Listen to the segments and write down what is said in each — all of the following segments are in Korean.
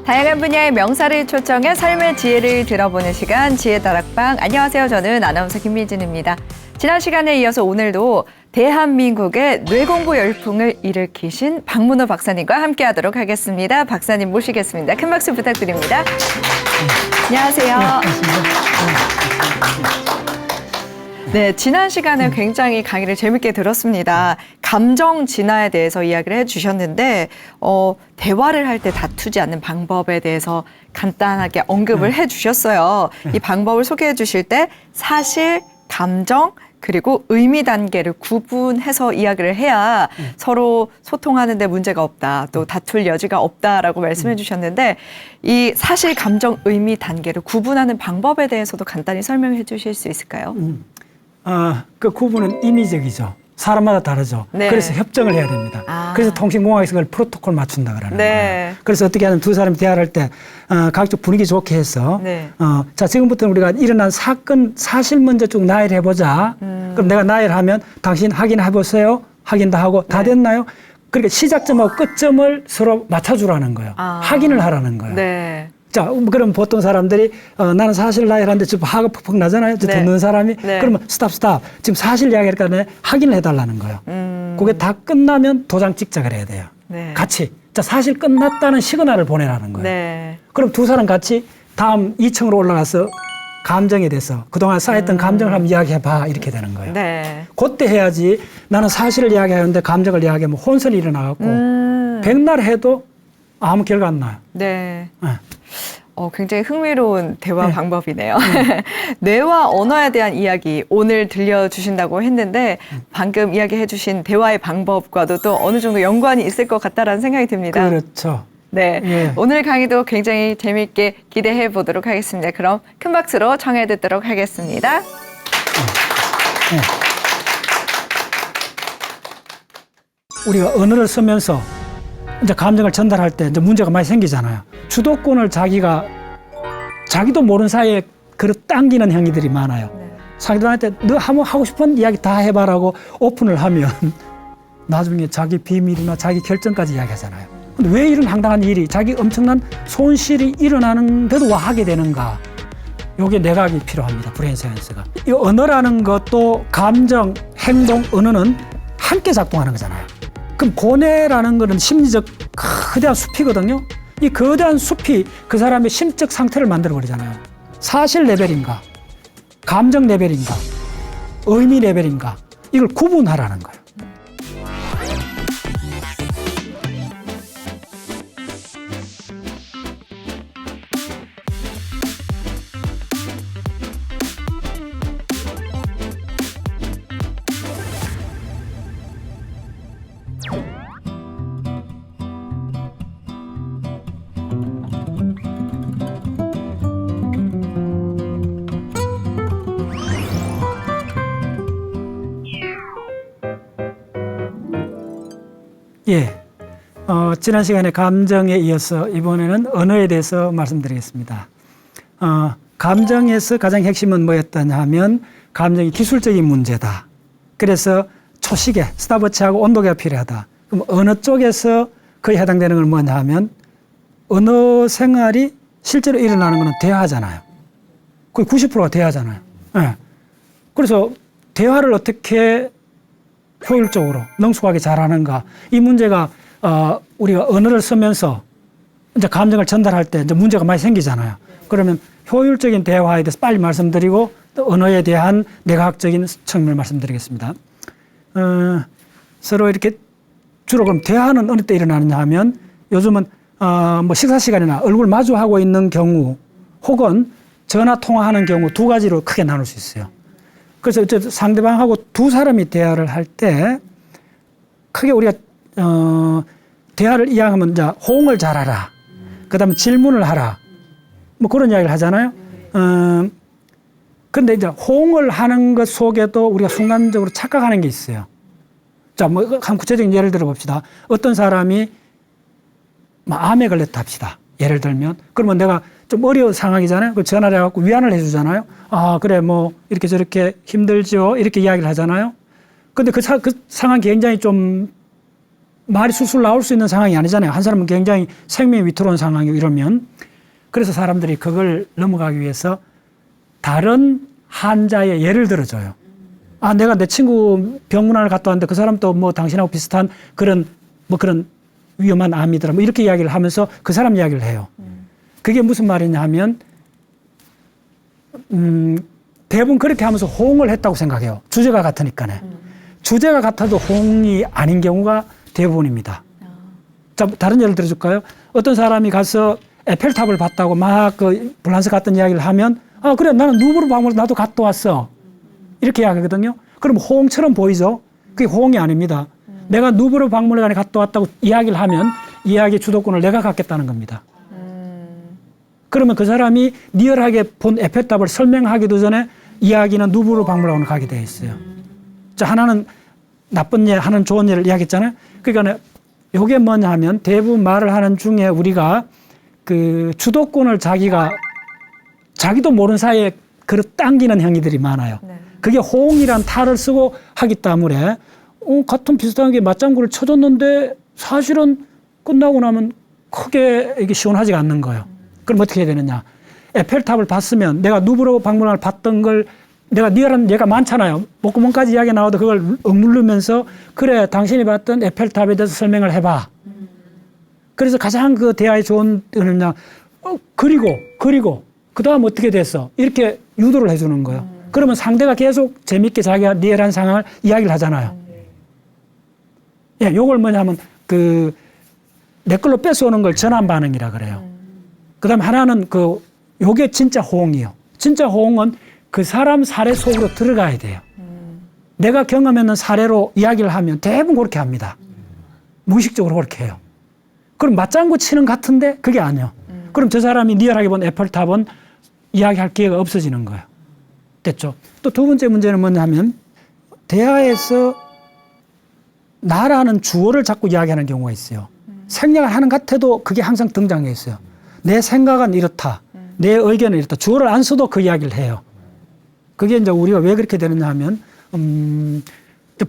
다양한 분야의 명사를 초청해 삶의 지혜를 들어보는 시간 지혜다락방. 안녕하세요. 저는 아나운서 김미진입니다. 지난 시간에 이어서 오늘도 대한민국의 뇌공부 열풍을 일으키신 박문호 박사님과 함께하도록 하겠습니다. 박사님 모시겠습니다. 큰 박수 부탁드립니다. 안녕하세요. 네, 지난 시간에 굉장히 강의를 재밌게 들었습니다. 감정 진화에 대해서 이야기를 해주셨는데 대화를 할 때 다투지 않는 방법에 대해서 간단하게 언급을 해주셨어요. 이 방법을 소개해 주실 때 사실, 감정, 그리고 의미 단계를 구분해서 이야기를 해야 서로 소통하는 데 문제가 없다, 또 다툴 여지가 없다라고 말씀해 주셨는데 이 사실, 감정, 의미 단계를 구분하는 방법에 대해서도 간단히 설명해 주실 수 있을까요? 그 구분은 임의적이죠. 사람마다 다르죠. 네. 그래서 협정을 해야 됩니다. 그래서 통신공학에서 그걸 프로토콜 맞춘다 그러는 거예요. 그래서 어떻게 하면 두 사람이 대화를 할 때 각종 분위기 좋게 해서 자, 지금부터는 우리가 일어난 사건 사실 먼저 쭉 나열해 보자. 그럼 내가 나열하면 당신 확인해 보세요. 확인도 하고 다 됐나요? 그러니까 시작점하고 끝점을 서로 맞춰주라는 거예요. 확인을 하라는 거예요. 자, 그럼 보통 사람들이 나는 사실 나열하는데 지금 화가 퍽퍽 나잖아요. 듣는 사람이. 그러면 스탑. 지금 사실 이야기할까 확인을 해달라는 거예요. 그게 다 끝나면 도장 찍자 그래야 돼요. 같이. 자, 사실 끝났다는 시그널을 보내라는 거예요. 그럼 두 사람 같이 다음 2층으로 올라가서 감정에 대해서 그동안 쌓였던 감정을 한번 이야기해봐 이렇게 되는 거예요. 그때 해야지 나는 사실을 이야기하는데 감정을 이야기하면 혼선이 일어나갖고 백날 해도 아무 결과 안 나요. 굉장히 흥미로운 대화 방법이네요. 뇌와 언어에 대한 이야기 오늘 들려주신다고 했는데 방금 이야기해 주신 대화의 방법과도 또 어느 정도 연관이 있을 것 같다라는 생각이 듭니다. 그렇죠. 오늘 강의도 굉장히 재미있게 기대해 보도록 하겠습니다. 그럼 큰 박수로 청해 듣도록 하겠습니다. 우리가 언어를 쓰면서 이제 감정을 전달할 때 이제 문제가 많이 생기잖아요. 주도권을 자기도 모르는 사이에 당기는 행위들이 많아요. 상대방한테 너 한번 하고 싶은 이야기 다 해봐라고 오픈을 하면 나중에 자기 비밀이나 자기 결정까지 이야기하잖아요. 근데 왜 이런 황당한 일이 자기 엄청난 손실이 일어나는데도 와 하게 되는가? 요게 내각이 필요합니다. 브레인 사이언스가. 이 언어라는 것도 감정, 행동, 언어는 함께 작동하는 거잖아요. 그럼 고뇌라는 거는 심리적 거대한 숲이거든요. 이 거대한 숲이 그 사람의 심적 상태를 만들어버리잖아요. 사실 레벨인가, 감정 레벨인가, 의미 레벨인가, 이걸 구분하라는 거예요. 지난 시간에 감정에 이어서 이번에는 언어에 대해서 말씀드리겠습니다. 감정에서 가장 핵심은 뭐였더냐 하면 감정이 기술적인 문제다. 그래서 초시계, 스탑워치하고 온도계가 필요하다. 그럼 어느 쪽에서 거의 해당되는 건 뭐냐 하면 언어 생활이 실제로 일어나는 건 대화잖아요. 거의 90%가 대화잖아요. 그래서 대화를 어떻게 효율적으로 능숙하게 잘하는가, 이 문제가 우리가 언어를 쓰면서 이제 감정을 전달할 때 이제 문제가 많이 생기잖아요. 그러면 효율적인 대화에 대해서 빨리 말씀드리고 또 언어에 대한 내과학적인 측면을 말씀드리겠습니다. 서로 이렇게 주로 그럼 대화는 어느 때 일어나느냐 하면 요즘은 뭐 식사 시간이나 얼굴 마주하고 있는 경우 혹은 전화 통화하는 경우 두 가지로 크게 나눌 수 있어요. 그래서 상대방하고 두 사람이 대화를 할 때 크게 우리가 대화를 이야기하면 이제 호응을 잘하라, 그다음에 질문을 하라, 뭐 그런 이야기를 하잖아요. 근데 이제 호응을 하는 것 속에도 우리가 순간적으로 착각하는 게 있어요. 자, 뭐 한 구체적인 예를 들어 봅시다. 어떤 사람이 암에 걸렸다 합시다. 예를 들면 그러면 내가 좀 어려운 상황이잖아요. 그 전화를 해갖고 위안을 해주잖아요. 아, 그래, 뭐 이렇게 저렇게 힘들죠, 이렇게 이야기를 하잖아요. 근데 그 상황이 굉장히 좀 말이 술술 나올 수 있는 상황이 아니잖아요. 한 사람은 굉장히 생명이 위태로운 상황이고 이러면. 그래서 사람들이 그걸 넘어가기 위해서 다른 환자의 예를 들어줘요. 아, 내가 내 친구 병문안을 갔다 왔는데 그 사람도 뭐 당신하고 비슷한 그런 위험한 암이더라. 뭐 이렇게 이야기를 하면서 그 사람 이야기를 해요. 그게 무슨 말이냐 하면, 대부분 그렇게 하면서 호응을 했다고 생각해요. 주제가 같으니까네. 주제가 같아도 호응이 아닌 경우가 대부분입니다. 자, 다른 예를 들어줄까요? 어떤 사람이 가서 에펠탑을 봤다고 막 그 불란서 갔던 이야기를 하면, 아, 그래, 나는 누브르 박물관 나도 갔다 왔어. 이렇게 이야기하거든요. 그럼 호응처럼 보이죠? 그게 호응이 아닙니다. 내가 누브르 박물관에 갔다 왔다고 이야기를 하면 이야기 주도권을 내가 갖겠다는 겁니다. 그러면 그 사람이 리얼하게 본 에펠탑을 설명하기도 전에 이야기는 누브르 박물관으로 가게 되어 있어요. 자, 하나는 나쁜 예, 하나는 좋은 예를 이야기했잖아요. 그러니까 이게 뭐냐 하면 대부분 말을 하는 중에 우리가 그 주도권을 자기도 모르는 사이에 당기는 행위들이 많아요. 네. 그게 호응이란 탈을 쓰고 하기 때문에 같은 비슷한 게 맞장구를 쳐줬는데 사실은 끝나고 나면 크게 이게 시원하지가 않는 거예요. 그럼 어떻게 해야 되느냐. 에펠탑을 봤으면 내가 누브르 박물관을 봤던 걸 내가 리얼한 예가 많잖아요. 목구멍까지 이야기 나와도 그걸 억누르면서 그래, 당신이 봤던 에펠탑에 대해서 설명을 해봐. 그래서 가장 그 대화에 좋은 거는요. 그리고 그 다음 어떻게 됐어? 이렇게 유도를 해주는 거예요. 그러면 상대가 계속 재밌게 자기가 리얼한 상황을 이야기를 하잖아요. 예, 요걸 뭐냐면 내 걸로 뺏어오는 걸 전환 반응이라 그래요. 그 다음 하나는 요게 진짜 호응이에요. 진짜 호응은 그 사람 사례 속으로 들어가야 돼요. 내가 경험했는 사례로 이야기를 하면 대부분 그렇게 합니다. 무의식적으로 그렇게 해요. 그럼 맞장구 치는 것 같은데 그게 아니에요. 그럼 저 사람이 리얼하게 본 에펠탑은 이야기할 기회가 없어지는 거예요. 됐죠? 또 두 번째 문제는 뭐냐면 대화에서 나라는 주어를 자꾸 이야기하는 경우가 있어요. 생략을 하는 것 같아도 그게 항상 등장해 있어요. 내 생각은 이렇다. 내 의견은 이렇다. 주어를 안 써도 그 이야기를 해요. 그게 이제 우리가 왜 그렇게 되느냐 하면,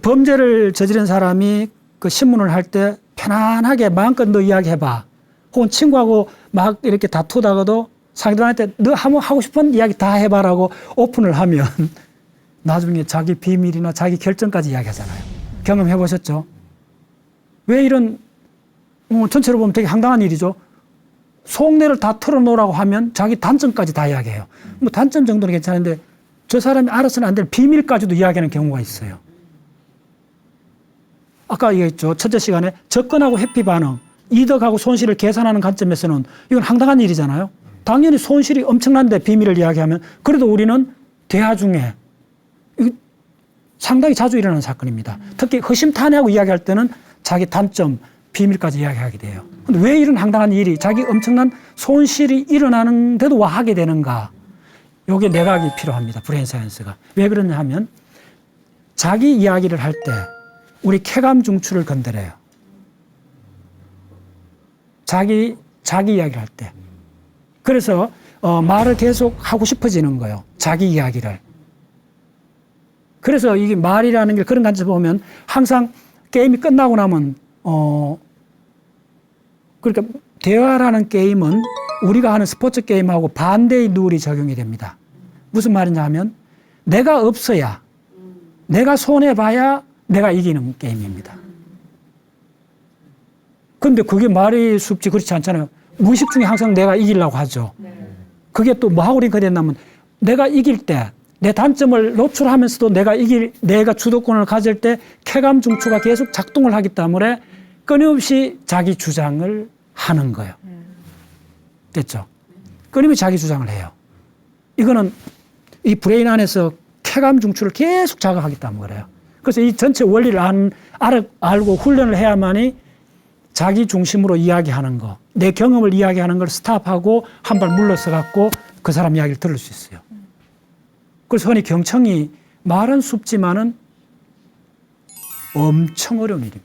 범죄를 저지른 사람이 그 신문을 할 때 편안하게 마음껏 너 이야기해봐. 혹은 친구하고 막 이렇게 다투다가도 상대방한테 너 한번 하고 싶은 이야기 다 해봐라고 오픈을 하면 나중에 자기 비밀이나 자기 결정까지 이야기하잖아요. 경험해 보셨죠? 왜 이런, 전체로 보면 되게 황당한 일이죠. 속내를 다 털어놓으라고 하면 자기 단점까지 다 이야기해요. 뭐 단점 정도는 괜찮은데 저 사람이 알아서는 안 될 비밀까지도 이야기하는 경우가 있어요. 아까 얘기했죠. 첫째 시간에 접근하고 회피 반응, 이득하고 손실을 계산하는 관점에서는 이건 황당한 일이잖아요. 당연히 손실이 엄청난데 비밀을 이야기하면 그래도 우리는 대화 중에 상당히 자주 일어나는 사건입니다. 특히 허심탄회하고 이야기할 때는 자기 단점, 비밀까지 이야기하게 돼요. 근데 왜 이런 황당한 일이 자기 엄청난 손실이 일어나는데도 와 하게 되는가? 요게 내각이 필요합니다. 브레인 사이언스가. 왜 그러냐 하면 자기 이야기를 할 때 우리 쾌감 중추를 건드려요. 자기 이야기를 할 때. 그래서 말을 계속 하고 싶어지는 거예요. 자기 이야기를. 그래서 이게 말이라는 게 그런 관점에서 보면 항상 게임이 끝나고 나면 그러니까 대화라는 게임은 우리가 하는 스포츠 게임하고 반대의 룰이 적용이 됩니다. 무슨 말이냐 하면 내가 없어야, 내가 손해봐야 내가 이기는 게임입니다. 그런데 그게 말이 쉽지 그렇지 않잖아요. 무의식 중에 항상 내가 이기려고 하죠. 그게 또 뭐하고 링크됐냐면 내가 이길 때 내 단점을 노출하면서도 내가 주도권을 가질 때 쾌감 중추가 계속 작동을 하기 때문에 끊임없이 자기 주장을 하는 거예요. 됐죠? 끊임없이 자기 주장을 해요. 이거는 이 브레인 안에서 쾌감 중추를 계속 자극하기 때문에 그래요. 그래서 이 전체 원리를 알고 훈련을 해야만이 자기 중심으로 이야기하는 거, 내 경험을 이야기하는 걸 스탑하고 한 발 물러서 갖고 그 사람 이야기를 들을 수 있어요. 그래서 흔히 경청이 말은 쉽지만은 엄청 어려운 일입니다.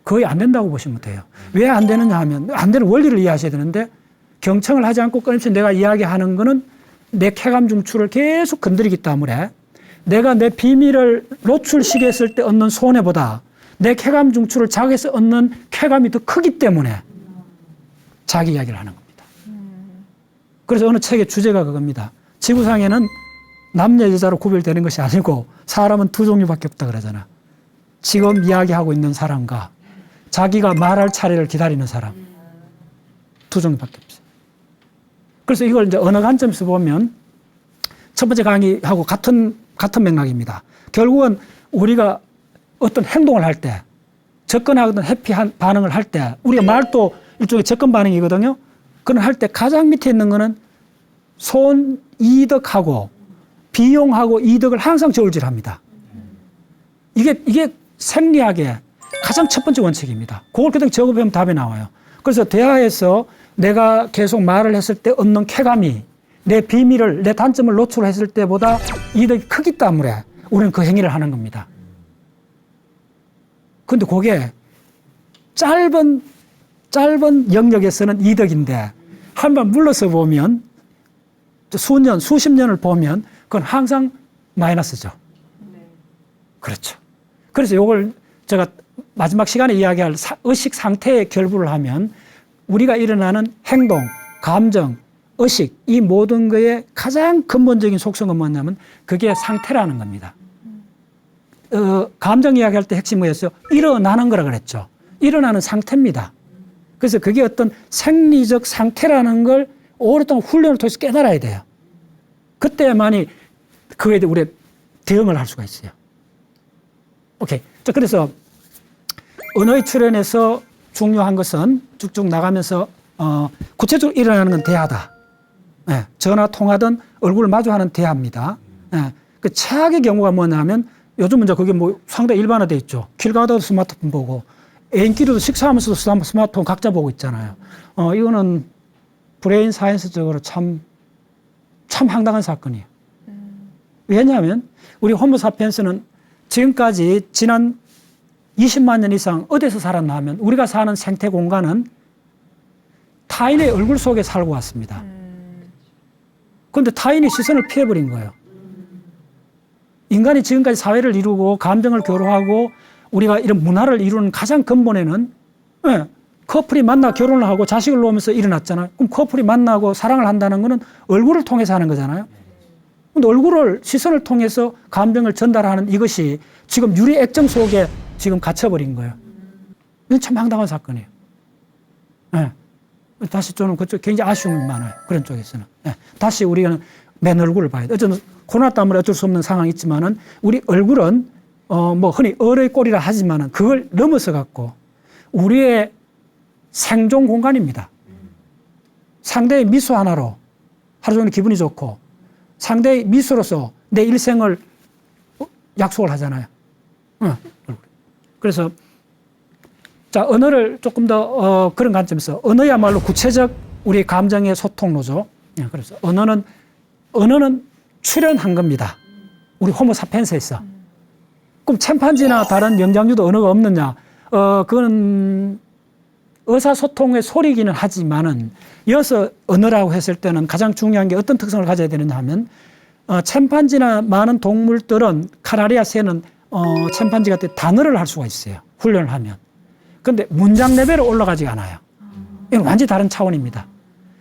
거의 안 된다고 보시면 돼요. 왜 안 되느냐 하면 안 되는 원리를 이해하셔야 되는데 경청을 하지 않고 끊임없이 내가 이야기하는 거는 내 쾌감 중추를 계속 건드리기 때문에 내가 내 비밀을 노출시켰을 때 얻는 손해보다 내 쾌감 중추를 자극해서 얻는 쾌감이 더 크기 때문에 자기 이야기를 하는 겁니다. 그래서 어느 책의 주제가 그겁니다. 지구상에는 남녀 여자로 구별되는 것이 아니고 사람은 두 종류밖에 없다 그러잖아. 지금 이야기하고 있는 사람과 자기가 말할 차례를 기다리는 사람. 두 종류밖에 없어요. 그래서 이걸 이제 어느 관점에서 보면 첫 번째 강의하고 같은 맥락입니다. 결국은 우리가 어떤 행동을 할 때, 접근하거든 해피한 반응을 할 때, 우리가 말도 일종의 접근 반응이거든요. 그런 할 때 가장 밑에 있는 거는 손 이득하고 비용하고 이득을 항상 저울질합니다. 이게 생리학의 가장 첫 번째 원칙입니다. 그걸 그냥 적어보면 답이 나와요. 그래서 대화에서 내가 계속 말을 했을 때 얻는 쾌감이 내 비밀을, 내 단점을 노출했을 때보다 이득이 크기 때문에 우리는 그 행위를 하는 겁니다. 근데 그게 짧은 영역에서는 이득인데 한번 물러서 보면 수년, 수십 년을 보면 그건 항상 마이너스죠. 그렇죠. 그래서 이걸 제가 마지막 시간에 이야기할 의식 상태의 결부를 하면 우리가 일어나는 행동, 감정, 의식 이 모든 거의 가장 근본적인 속성은 뭐냐면 그게 상태라는 겁니다. 감정 이야기할 때 핵심이 뭐였어요? 일어나는 거라 그랬죠. 일어나는 상태입니다. 그래서 그게 어떤 생리적 상태라는 걸 오랫동안 훈련을 통해서 깨달아야 돼요. 그때만이 그에 대해 우리 대응을 할 수가 있어요. 오케이. 자, 그래서 언어의 출현에서 중요한 것은 쭉쭉 나가면서 구체적으로 일어나는 건 대화다. 네, 전화 통화든 얼굴을 마주하는 대화입니다. 네, 그 최악의 경우가 뭐냐면 요즘은 이제 그게 뭐 상당히 일반화돼 있죠. 길 가다도 스마트폰 보고 애인끼리도 식사하면서도 스마트폰 각자 보고 있잖아요. 이거는 브레인 사이언스적으로 참 황당한 사건이에요. 왜냐하면 우리 호모사피엔스는 지금까지 지난 20만 년 이상 어디서 살았나 하면 우리가 사는 생태 공간은 타인의 얼굴 속에 살고 왔습니다. 그런데 타인의 시선을 피해버린 거예요. 인간이 지금까지 사회를 이루고 감정을 교류하고 우리가 이런 문화를 이루는 가장 근본에는 커플이 만나 결혼을 하고 자식을 놓으면서 일어났잖아요. 그럼 커플이 만나고 사랑을 한다는 거는 얼굴을 통해서 하는 거잖아요. 근데 시선을 통해서 감정을 전달하는 이것이 지금 유리 액정 속에 지금 갇혀버린 거예요. 이건 참 황당한 사건이에요. 네. 다시 저는 그쪽 굉장히 아쉬움이 많아요. 그런 쪽에서는. 네. 다시 우리는 맨 얼굴을 봐야 돼. 어쨌든 코로나 때문에 어쩔 수 없는 상황이 있지만은 우리 얼굴은 뭐 흔히 얼의 꼴이라 하지만은 그걸 넘어서 갖고 우리의 생존 공간입니다. 상대의 미소 하나로 하루 종일 기분이 좋고 상대의 미소로서 내 일생을 약속을 하잖아요. 그래서 자 언어를 조금 더 그런 관점에서 언어야말로 구체적 우리 감정의 소통로죠. 그래서 언어는 출현한 겁니다. 우리 호모사피엔스에서. 그럼 침판지나 다른 영장류도 언어가 없느냐? 그건 의사소통의 소리기는 하지만은 이어서 언어라고 했을 때는 가장 중요한 게 어떤 특성을 가져야 되느냐 하면 침판지나 많은 동물들은 카나리아 새는 침판지 같은 단어를 할 수가 있어요. 훈련을 하면. 그런데 문장 레벨에 올라가지 않아요. 이건 완전히 다른 차원입니다.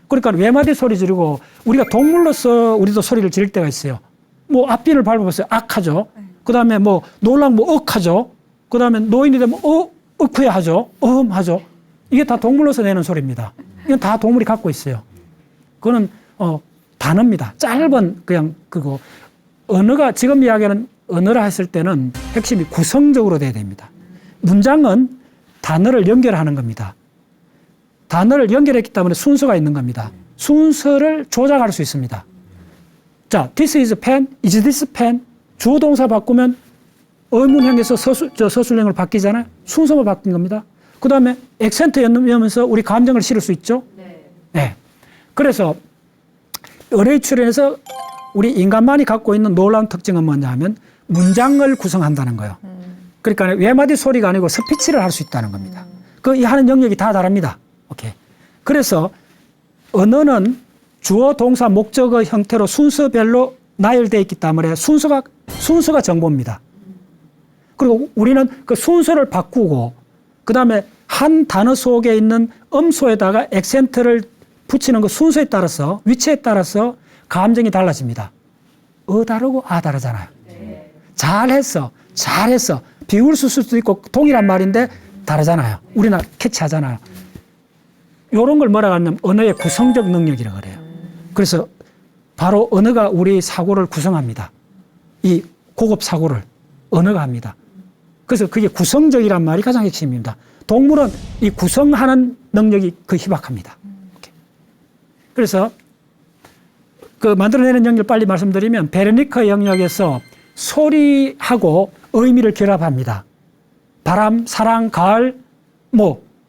그러니까 외마디 소리 지르고 우리가 동물로서 우리도 소리를 지를 때가 있어요. 뭐 앞뒤를 밟아보세요. 악하죠. 그 다음에 뭐 놀라면 뭐 억하죠. 그 다음에 노인이 되면 억후야 하죠. 하죠. 이게 다 동물로서 내는 소리입니다. 이건 다 동물이 갖고 있어요. 그거는 단어입니다. 짧은 그냥 그거. 언어가 지금 이야기하는 언어라 했을 때는 핵심이 구성적으로 돼야 됩니다. 문장은 단어를 연결하는 겁니다. 단어를 연결했기 때문에 순서가 있는 겁니다. 순서를 조작할 수 있습니다. 자, this is pen, is this pen? 주어 동사 바꾸면 의문형에서 서술형으로 바뀌잖아요. 순서가 바뀐 겁니다. 그 다음에 액센트 연으면서 우리 감정을 실을 수 있죠. 네. 그래서 언어의 출현에서 우리 인간만이 갖고 있는 놀라운 특징은 뭐냐 하면 문장을 구성한다는 거예요. 그러니까 외마디 소리가 아니고 스피치를 할 수 있다는 겁니다. 이 하는 영역이 다 다릅니다. 오케이. 그래서 언어는 주어, 동사, 목적어 형태로 순서별로 나열되어 있기 때문에 순서가 정보입니다. 그리고 우리는 그 순서를 바꾸고 그다음에 한 단어 속에 있는 음소에다가 액센트를 붙이는 그 순서에 따라서 위치에 따라서 감정이 달라집니다. 다르고 다르잖아요. 잘했어. 비울 수도 있고 동일한 말인데 다르잖아요. 우리는 캐치하잖아요. 이런 걸 뭐라고 하냐면 언어의 구성적 능력이라고 그래요. 그래서 바로 언어가 우리 사고를 구성합니다. 이 고급 사고를 언어가 합니다. 그래서 그게 구성적이란 말이 가장 핵심입니다. 동물은 이 구성하는 능력이 그 희박합니다. 그래서 그 만들어내는 영역을 빨리 말씀드리면 베르니카 영역에서 소리하고 의미를 결합합니다. 바람, 사랑, 가을,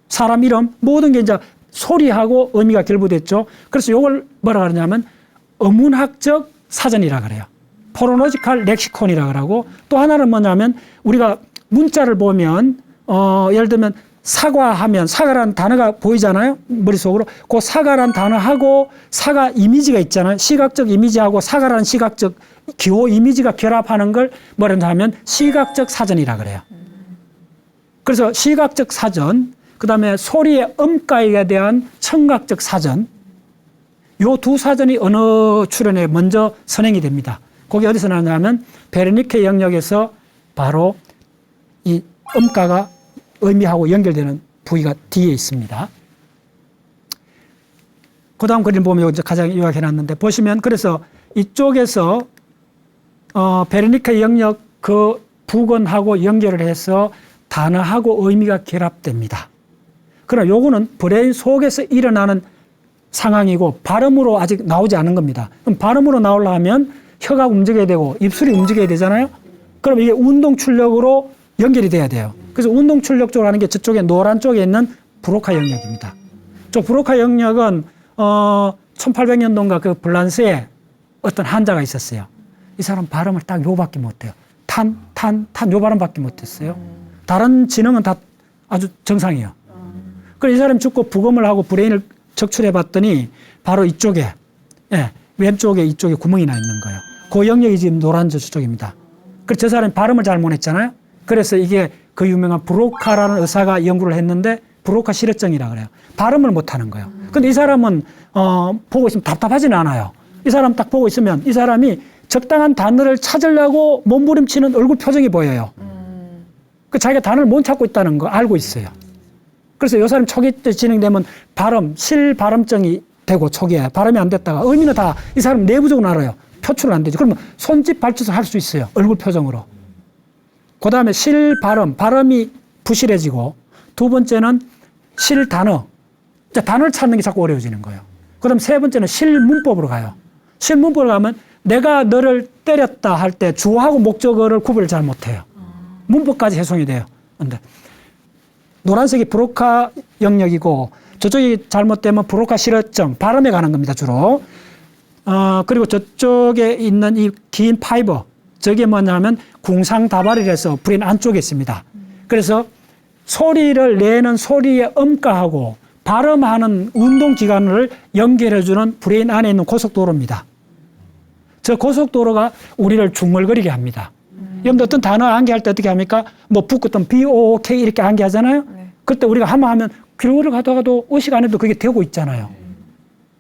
사람 이름 모든 게 이제 소리하고 의미가 결부됐죠. 그래서 이걸 뭐라 그러냐면 어문학적 사전이라 그래요. 포로노지칼 렉시콘이라 그러고 또 하나는 뭐냐면 우리가 문자를 보면 예를 들면 사과하면 사과라는 단어가 보이잖아요. 머릿속으로. 그 사과라는 단어하고 사과 이미지가 있잖아요. 시각적 이미지하고 사과라는 시각적 기호 이미지가 결합하는 걸 뭐라 하면 시각적 사전이라 그래요. 그래서 시각적 사전, 그다음에 소리의 음가에 대한 청각적 사전, 요 두 사전이 언어 출현에 먼저 선행이 됩니다. 그게 어디서 나냐면 베르니케 영역에서 바로 이 음가가 의미하고 연결되는 부위가 뒤에 있습니다. 그 다음 그림 보면 이제 가장 요약해놨는데 보시면 그래서 이쪽에서 베르니케 영역 그 부근하고 연결을 해서 단어하고 의미가 결합됩니다. 그러나 요거는 브레인 속에서 일어나는 상황이고 발음으로 아직 나오지 않은 겁니다. 그럼 발음으로 나오려면 혀가 움직여야 되고 입술이 움직여야 되잖아요. 그럼 이게 운동 출력으로 연결이 돼야 돼요. 그래서 운동 출력 쪽으로 하는 게 저쪽에 노란 쪽에 있는 브로카 영역입니다. 저 브로카 영역은 1800년도인가 그 불란스에 어떤 환자가 있었어요. 이 사람 발음을 딱 요밖에 못해요. 탄 요 발음밖에 못했어요. 다른 지능은 다 아주 정상이에요. 그래서 이 사람이 죽고 부검을 하고 브레인을 적출해 봤더니 바로 이쪽에 왼쪽에 이쪽에 구멍이 나 있는 거예요. 그 영역이 지금 노란 저쪽입니다. 그래서 저 사람이 발음을 잘 못했잖아요. 그래서 이게 그 유명한 브로카라는 의사가 연구를 했는데 브로카 실어증이라 그래요. 발음을 못하는 거예요. 근데 이 사람은 보고 있으면 답답하지는 않아요. 이 사람 딱 보고 있으면 이 사람이 적당한 단어를 찾으려고 몸부림치는 얼굴 표정이 보여요. 그 자기가 단어를 못 찾고 있다는 거 알고 있어요. 그래서 이 사람 초기 때 진행되면 실발음증이 되고 초기에 발음이 안 됐다가 의미는 다 이 사람 내부적으로 알아요. 표출은 안 되죠. 그러면 손짓 발짓을 할 수 있어요. 얼굴 표정으로. 그 다음에 발음이 부실해지고 두 번째는 실단어. 단어를 찾는 게 자꾸 어려워지는 거예요. 그 다음 세 번째는 실문법으로 가요. 실문법으로 가면 내가 너를 때렸다 할 때 주어하고 목적어를 구별을 잘 못해요. 문법까지 해송이 돼요. 근데 노란색이 브로카 영역이고 저쪽이 잘못되면 브로카 실어증, 발음에 관한 겁니다, 주로. 그리고 저쪽에 있는 이 긴 파이버, 저게 뭐냐면 궁상다발이라서 브레인 안쪽에 있습니다. 그래서 소리를 내는 소리의 음가하고 발음하는 운동기관을 연결해주는 브레인 안에 있는 고속도로입니다. 저 고속도로가 우리를 중얼거리게 합니다. 여러분들 어떤 단어 암기할 때 어떻게 합니까? 붙었던 BOOK 이렇게 암기하잖아요. 그때 우리가 한번 하면 길거리 가다가도 의식 안 해도 그게 되고 있잖아요.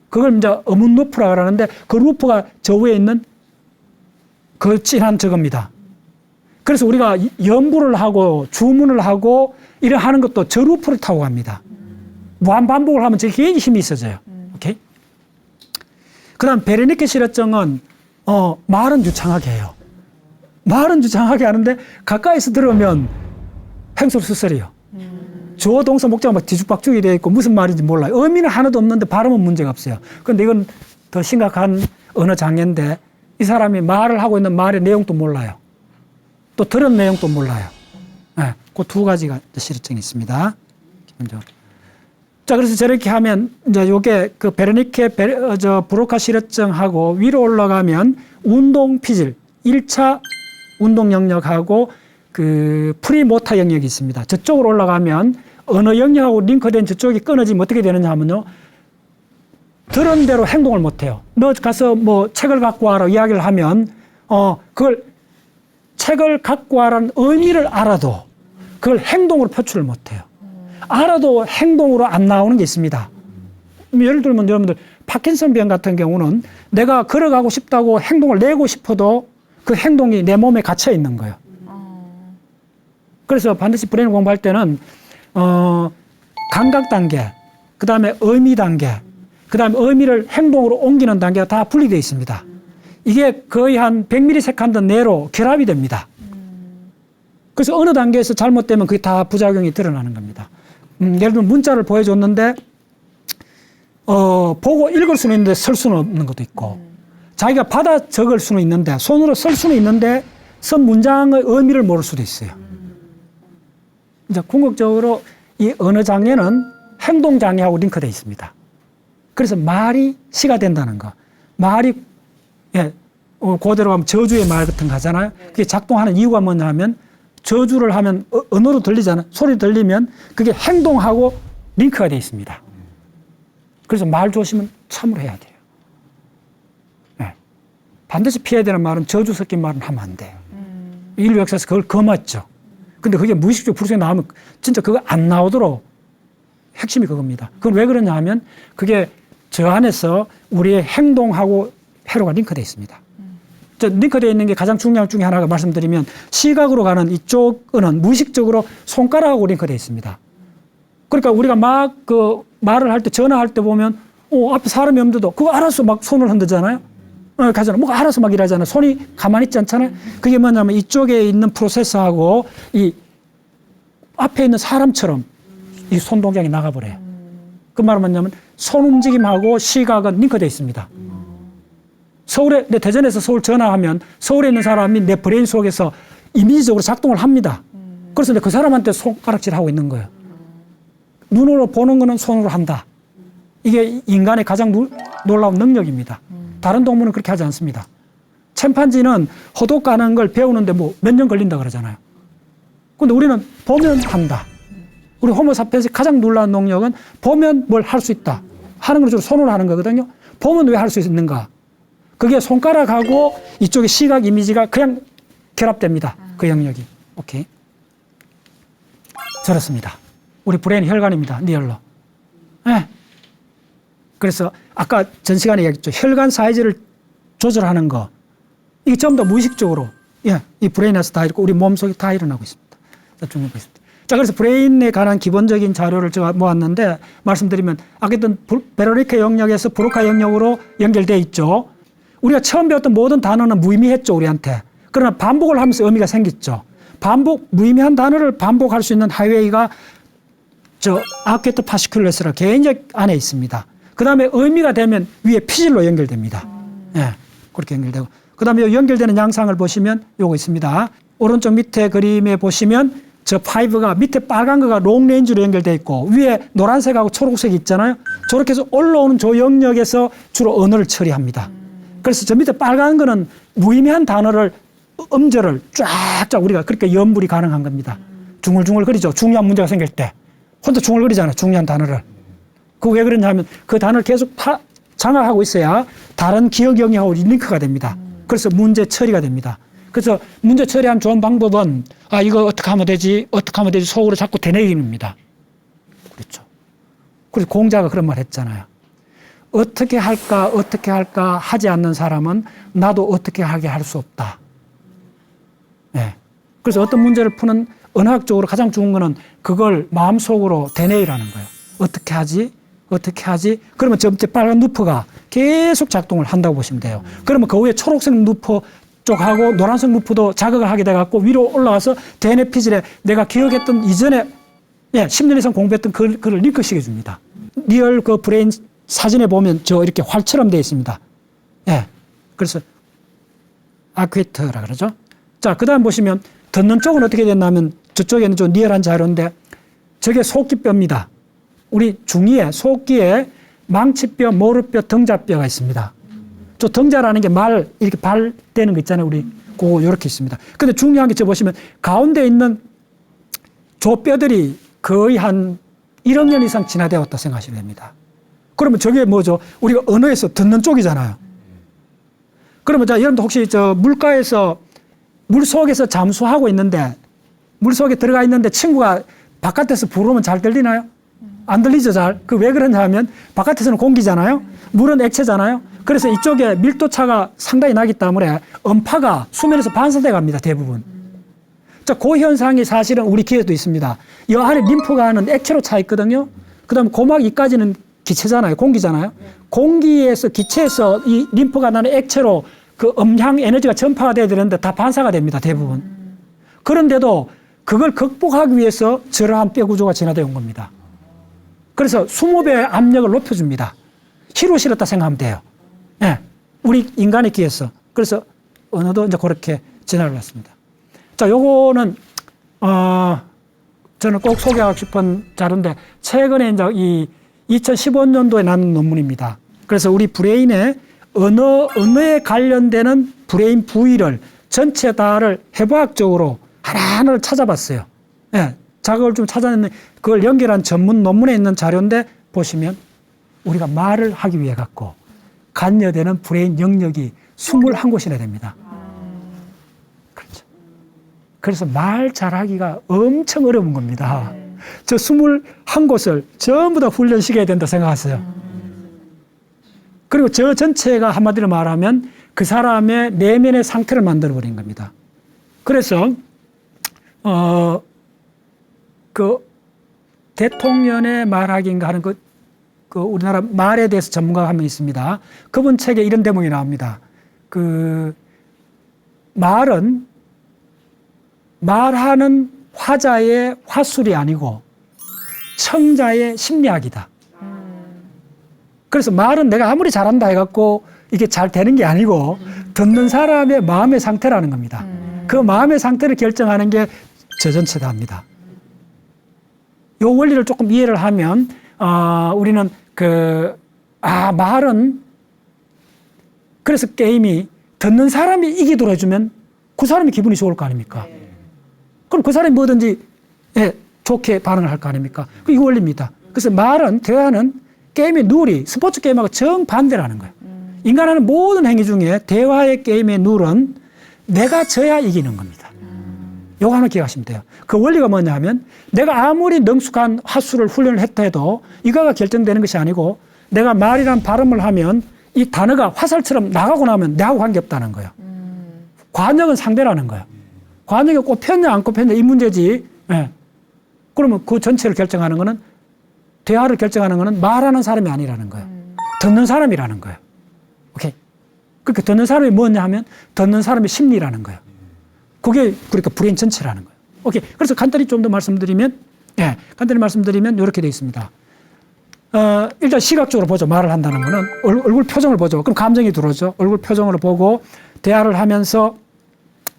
그걸 이제 어문 루프라고 하는데 그 루프가 저 위에 있는 그 진한 저겁니다. 그래서 우리가 연부를 하고 주문을 하고 이래 하는 것도 저 루프를 타고 갑니다. 무한 반복을 하면 저게 굉장히 힘이 있어져요. 오케이? 그 다음 베르니케 실어증은 말은 유창하게 해요. 말은 유창하게 하는데 가까이서 들으면 횡설수설이요. 주어 동사 목자가 막 뒤죽박죽이 되어 있고 무슨 말인지 몰라요. 의미는 하나도 없는데 발음은 문제가 없어요. 그런데 이건 더 심각한 언어 장애인데 이 사람이 말을 하고 있는 말의 내용도 몰라요. 또 들은 내용도 몰라요. 네, 그 두 가지가 실어증이 있습니다. 기본적으로. 자, 그래서 저렇게 하면 이제 요게 그 베르니케 브로카 실어증하고 위로 올라가면 운동 피질 1차 운동 영역하고 그 프리모터 영역이 있습니다. 저쪽으로 올라가면 언어 영역하고 링크된 저쪽이 끊어지면 어떻게 되느냐 하면요. 들은 대로 행동을 못 해요. 너 가서 책을 갖고 와라 이야기를 하면 그걸 책을 갖고 와라는 의미를 알아도 그걸 행동으로 표출을 못해요. 알아도 행동으로 안 나오는 게 있습니다. 예를 들면 여러분들 파킨슨 병 같은 경우는 내가 걸어가고 싶다고 행동을 내고 싶어도 그 행동이 내 몸에 갇혀 있는 거예요. 그래서 반드시 브레인 공부할 때는 감각 단계, 그 다음에 의미 단계, 그 다음에 의미를 행동으로 옮기는 단계가 다 분리되어 있습니다. 이게 거의 한 100ms 내로 결합이 됩니다. 그래서 어느 단계에서 잘못되면 그게 다 부작용이 드러나는 겁니다. 예를 들면 문자를 보여줬는데 보고 읽을 수는 있는데 쓸 수는 없는 것도 있고 자기가 받아 적을 수는 있는데 손으로 쓸 수는 있는데 쓴 문장의 의미를 모를 수도 있어요. 이제 궁극적으로 이 언어 장애는 행동 장애하고 링크되어 있습니다. 그래서 말이 시가 된다는 거. 말이 그대로 하면 저주의 말 같은 거 하잖아요. 그게 작동하는 이유가 뭐냐면 저주를 하면 언어로 들리잖아요. 소리 들리면 그게 행동하고 링크가 되어 있습니다. 그래서 말 조심은 참으로 해야 돼요. 네. 반드시 피해야 되는 말은 저주 섞인 말은 하면 안 돼요. 인류 역사에서 그걸 금했죠. 근데 그게 무의식적으로 불쑥 나오면 진짜 그거 안 나오도록 핵심이 그겁니다. 그건 왜 그러냐 하면 그게 저 안에서 우리의 행동하고 회로가 링크되어 있습니다. 링크되어 있는 게 가장 중요한 중에 하나가 말씀드리면 시각으로 가는 이쪽은 무의식적으로 손가락하고 링크되어 있습니다. 그러니까 우리가 막 그 말을 할 때 전화할 때 보면 앞에 사람이 없는데도 그거 알아서 막 손을 흔들잖아요. 가잖아. 뭐가 알아서 막 일하잖아요. 손이 가만히 있지 않잖아요. 그게 뭐냐면 이쪽에 있는 프로세서하고 이 앞에 있는 사람처럼 이 손 동작이 나가버려요. 그 말은 뭐냐면 손 움직임하고 시각은 링크되어 있습니다. 내 대전에서 서울 전화하면 서울에 있는 사람이 내 브레인 속에서 이미지적으로 작동을 합니다. 그래서 그 사람한테 손가락질 하고 있는 거예요. 눈으로 보는 거는 손으로 한다. 이게 인간의 가장 놀라운 능력입니다. 다른 동물은 그렇게 하지 않습니다. 침판지는 호독 가는 걸 배우는데 뭐 몇 년 걸린다 그러잖아요. 근데 우리는 보면 한다. 우리 호모사피엔스의 가장 놀라운 능력은 보면 뭘 할 수 있다. 하는 걸 주로 손으로 하는 거거든요. 보면 왜 할 수 있는가? 그게 손가락하고 이쪽의 시각 이미지가 그냥 결합됩니다. 그 영역이. 오케이. 저렇습니다. 우리 브레인 혈관입니다. 리얼로. 네. 그래서 아까 전 시간에 얘기했죠. 혈관 사이즈를 조절하는 거. 이게 전부 다 무의식적으로 이 브레인에서 다 이렇고 우리 몸속에 다 일어나고 있습니다. 자, 좀 해보겠습니다. 자, 그래서 브레인에 관한 기본적인 자료를 제가 모았는데 말씀드리면 아까 했던 베로니카 영역에서 브로카 영역으로 연결되어 있죠. 우리가 처음 배웠던 모든 단어는 무의미했죠, 우리한테. 그러나 반복을 하면서 의미가 생겼죠. 무의미한 단어를 반복할 수 있는 하이웨이가 아케트 파시큘러스라 개인적 안에 있습니다. 그 다음에 의미가 되면 위에 피질로 연결됩니다. 그렇게 연결되고. 그 다음에 연결되는 양상을 보시면 요거 있습니다. 오른쪽 밑에 그림에 보시면 저 5가 밑에 빨간 거가 롱레인지로 연결되어 있고 위에 노란색하고 초록색이 있잖아요. 저렇게 해서 올라오는 저 영역에서 주로 언어를 처리합니다. 그래서 저 밑에 빨간 거는 무의미한 단어를 음절을 쫙쫙 우리가 그렇게 연불이 가능한 겁니다. 중얼중얼거리죠. 중요한 문제가 생길 때. 혼자 중얼거리잖아요. 중요한 단어를. 그거 왜 그러냐면 그 단어를 계속 장악하고 있어야 다른 기억 영역하고 링크가 됩니다. 그래서 문제 처리가 됩니다. 그래서 문제 처리한 좋은 방법은 이거 어떻게 하면 되지 속으로 자꾸 되뇌기입니다. 그렇죠. 그래서 공자가 그런 말 했잖아요. 어떻게 할까 하지 않는 사람은 나도 어떻게 하게 할 수 없다. 네. 그래서 어떤 문제를 푸는 언어학적으로 가장 좋은 거는 그걸 마음속으로 되뇌이라는 거예요. 어떻게 하지? 그러면 저 빨간 누프가 계속 작동을 한다고 보시면 돼요. 그러면 그 위에 초록색 누프 쪽하고 노란색 누프도 자극을 하게 돼갖고 위로 올라가서 대뇌 피질에 내가 기억했던 이전에 10년 이상 공부했던 그걸 링크시켜 줍니다. 리얼 그 브레인 사진에 보면 이렇게 활처럼 되어 있습니다. 그래서 아퀴트라 그러죠. 자, 그 다음 보시면 듣는 쪽은 어떻게 됐냐면 저쪽에는 좀 리얼한 자료인데 저게 속기뼈입니다. 우리 중이에 속기에 망치뼈, 모르뼈, 등자뼈가 있습니다. 저 등자라는 게 이렇게 발대는 거 있잖아요. 우리 그거 이렇게 있습니다. 근데 중요한 게 저 보시면 가운데 있는 조뼈들이 거의 한 1억 년 이상 진화되었다 생각하시면 됩니다. 그러면 저게 뭐죠? 우리가 언어에서 듣는 쪽이잖아요. 그러면 자, 여러분들 혹시 물가에서 물 속에서 잠수하고 있는데 물 속에 들어가 있는데 친구가 바깥에서 부르면 잘 들리나요? 안 들리죠, 잘. 그 왜 그러냐 하면 바깥에서는 공기잖아요. 물은 액체잖아요. 그래서 이쪽에 밀도차가 상당히 나기 때문에 음파가 수면에서 반사돼 갑니다, 대부분. 자, 그 현상이 사실은 우리 귀에도 있습니다. 이 안에 림프가는 액체로 차 있거든요. 그 다음에 고막 위까지는 기체잖아요. 공기잖아요. 공기에서 기체에서 이 림프가 나는 액체로 그 음향 에너지가 전파가 돼야 되는데 다 반사가 됩니다, 대부분. 그런데도 그걸 극복하기 위해서 저러한 뼈 구조가 진화되어 온 겁니다. 그래서 20배의 압력을 높여줍니다. 힘으로 실었다 생각하면 돼요. 예. 우리 인간의 귀에서. 그래서 언어도 이제 그렇게 진화를 했습니다. 자, 요거는, 저는 꼭 소개하고 싶은 자료인데, 최근에 이제 이 2015년도에 난 논문입니다. 그래서 우리 브레인의 언어에 관련되는 브레인 부위를 전체 다를 해부학적으로 하나하나를 찾아봤어요. 예. 자극을 좀 찾아냈는데, 그걸 연결한 전문 논문에 있는 자료인데, 보시면 우리가 말을 하기 위해 갖고 관여되는 브레인 영역이 21곳이나 됩니다. 그렇죠. 그래서 말 잘하기가 엄청 어려운 겁니다. 저 21곳을 전부 다 훈련시켜야 된다 생각하세요. 그리고 저 전체가 한마디로 말하면 그 사람의 내면의 상태를 만들어버린 겁니다. 그래서 그 대통령의 말하기인가 하는 그 우리나라 말에 대해서 전문가가 한 명 있습니다. 그분 책에 이런 대목이 나옵니다. 그 말은 말하는 화자의 화술이 아니고 청자의 심리학이다. 그래서 말은 내가 아무리 잘한다 해갖고 이게 잘 되는 게 아니고 듣는 사람의 마음의 상태라는 겁니다. 그 마음의 상태를 결정하는 게 저 전체다입니다. 요 원리를 조금 이해를 하면 우리는 말은 그래서 게임이 듣는 사람이 이기도록 해주면 그 사람이 기분이 좋을 거 아닙니까? 그럼 그 사람이 뭐든지 좋게 반응을 할 거 아닙니까? 이 원리입니다. 그래서 말은 대화는 게임의 룰이 스포츠 게임하고 정반대라는 거예요. 인간 하는 모든 행위 중에 대화의 게임의 룰은 내가 져야 이기는 겁니다. 요거 하나 기억하시면 돼요. 그 원리가 뭐냐 하면 내가 아무리 능숙한 화술을 훈련을 했다 해도 이거가 결정되는 것이 아니고 내가 말이란 발음을 하면 이 단어가 화살처럼 나가고 나면 내하고 관계없다는 거예요. 관역은 상대라는 거예요. 관역이 꼽혔냐 안 꼽혔냐 이 문제지. 예. 그러면 그 전체를 결정하는 거는 대화를 결정하는 거는 말하는 사람이 아니라는 거예요. 듣는 사람이라는 거예요. 오케이. 그러니까 듣는 사람이 뭐냐 하면 듣는 사람의 심리라는 거예요. 그게 그러니까 브레인 전체라는 거예요. 오케이. 그래서 간단히 좀 더 말씀드리면, 이렇게 되어 있습니다. 일단 시각적으로 보죠. 말을 한다는 거는 얼굴 표정을 보죠. 그럼 감정이 들어오죠. 얼굴 표정으로 보고 대화를 하면서